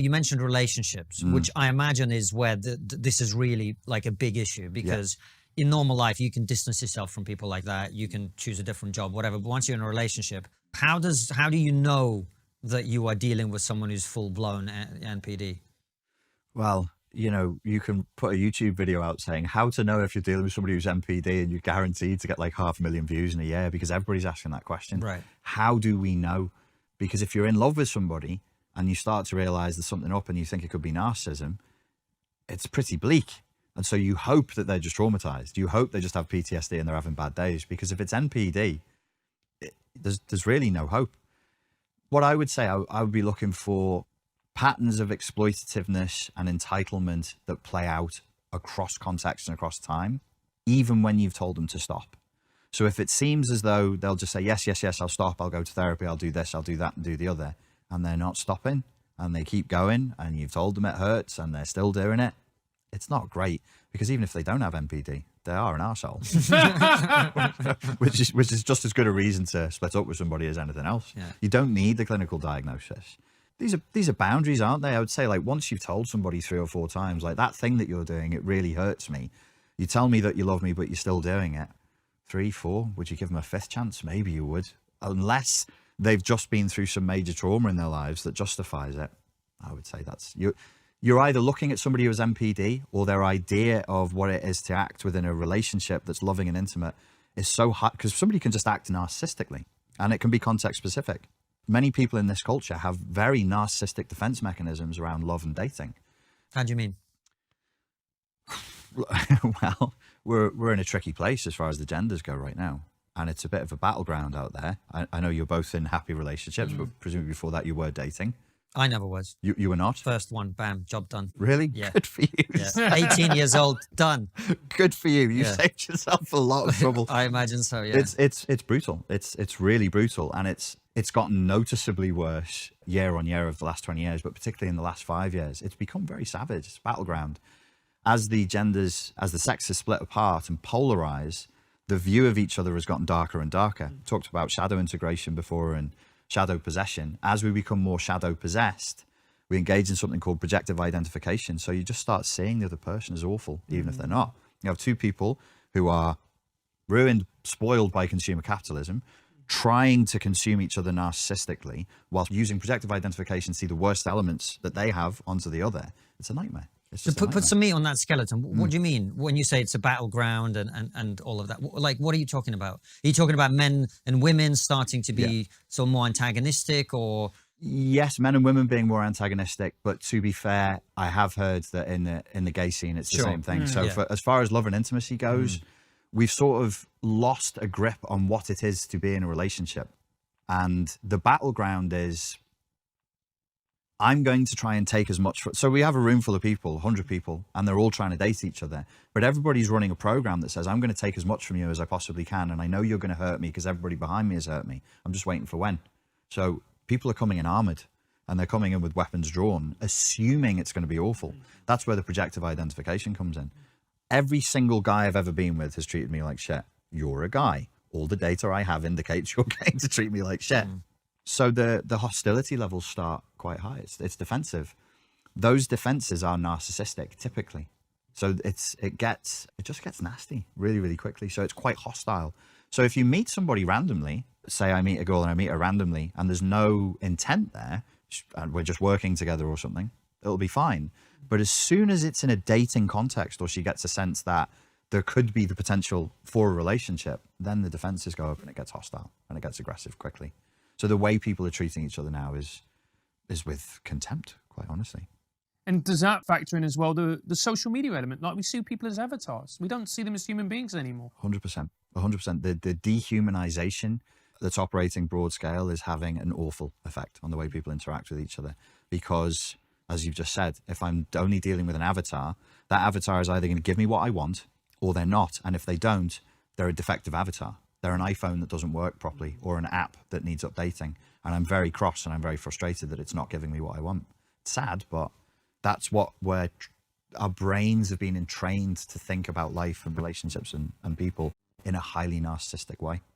You mentioned relationships, which I imagine is where this is really like a big issue, because in normal life, you can distance yourself from people like that. You can choose a different job, whatever. But once you're in a relationship, how do you know that you are dealing with someone who's full-blown NPD? Well, you know, you can put a YouTube video out saying how to know if you're dealing with somebody who's NPD, and you're guaranteed to get like 500,000 views in a year, because everybody's asking that question. Right. How do we know? Because if you're in love with somebody and you start to realize there's something up and you think it could be narcissism, it's pretty bleak. And so you hope that they're just traumatized. You hope they just have PTSD and they're having bad days, because if it's NPD, there's really no hope. What I would say, I would be looking for patterns of exploitativeness and entitlement that play out across context and across time, even when you've told them to stop. So if it seems as though they'll just say, yes, yes, yes, I'll stop, I'll go to therapy, I'll do this, I'll do that, and do the other, and they're not stopping, and they keep going, and you've told them it hurts, and they're still doing it, it's not great, because even if they don't have NPD, they are an arsehole. which is just as good a reason to split up with somebody as anything else. Yeah. You don't need the clinical diagnosis. These are boundaries, aren't they? I would say, like, once you've told somebody 3 or 4 times, like, that thing that you're doing, it really hurts me. You tell me that you love me, but you're still doing it. 3, 4, would you give them a 5th chance? Maybe you would, unless they've just been through some major trauma in their lives that justifies it. I would say that's you're either looking at somebody who has NPD, or their idea of what it is to act within a relationship that's loving and intimate is so high, because somebody can just act narcissistically, and it can be context specific. Many people in this culture have very narcissistic defense mechanisms around love and dating. How do you mean? Well, we're in a tricky place as far as the genders go right now, and it's a bit of a battleground out there. I know you're both in happy relationships, but presumably before that you were dating. I never was. You were not? First one, bam, job done. Really? Yeah. Good for you. Yeah. 18 years old, done. Good for you. You saved yourself a lot of trouble. I imagine so, yeah. It's brutal. It's really brutal, and it's gotten noticeably worse year on year of the last 20 years, but particularly in the last 5 years. It's become very savage. It's a battleground. As the sexes split apart and polarize, the view of each other has gotten darker and darker. Talked about shadow integration before and shadow possession. As we become more shadow possessed, we engage in something called projective identification. So you just start seeing the other person as awful, even if they're not. You have 2 people who are ruined, spoiled by consumer capitalism, trying to consume each other narcissistically, while using projective identification to see the worst elements that they have onto the other. It's a nightmare. So put some meat on that skeleton. What do you mean when you say it's a battleground and all of that? Like, what are you talking about? Are you talking about men and women starting to be so more antagonistic, or? Yes, men and women being more antagonistic, but to be fair, I have heard that in the gay scene, it's the same thing. So as far as love and intimacy goes, we've sort of lost a grip on what it is to be in a relationship. And the battleground is, I'm going to try and take as much. So we have a room full of people, 100 people, and they're all trying to date each other. But everybody's running a program that says, I'm going to take as much from you as I possibly can. And I know you're going to hurt me because everybody behind me has hurt me. I'm just waiting for when. So people are coming in armored, and they're coming in with weapons drawn, assuming it's going to be awful. That's where the projective identification comes in. Every single guy I've ever been with has treated me like shit. You're a guy. All the data I have indicates you're going to treat me like shit. So the hostility levels start quite high. It's defensive. Those defenses are narcissistic typically. So it just gets nasty really, really quickly. So it's quite hostile. So if you meet somebody randomly, say I meet a girl and I meet her randomly, and there's no intent there, and we're just working together or something, it'll be fine. But as soon as it's in a dating context, or she gets a sense that there could be the potential for a relationship, then the defenses go up and it gets hostile and it gets aggressive quickly. So the way people are treating each other now is with contempt, quite honestly. And does that factor in as well the social media element? Like, we see people as avatars. We don't see them as human beings anymore. 100%. 100%. The dehumanization that's operating broad scale is having an awful effect on the way people interact with each other. Because, as you've just said, if I'm only dealing with an avatar, that avatar is either going to give me what I want or they're not. And if they don't, they're a defective avatar. They're an iPhone that doesn't work properly, or an app that needs updating. And I'm very cross and I'm very frustrated that it's not giving me what I want. It's sad, but that's where our brains have been entrained to think about life and relationships and people in a highly narcissistic way.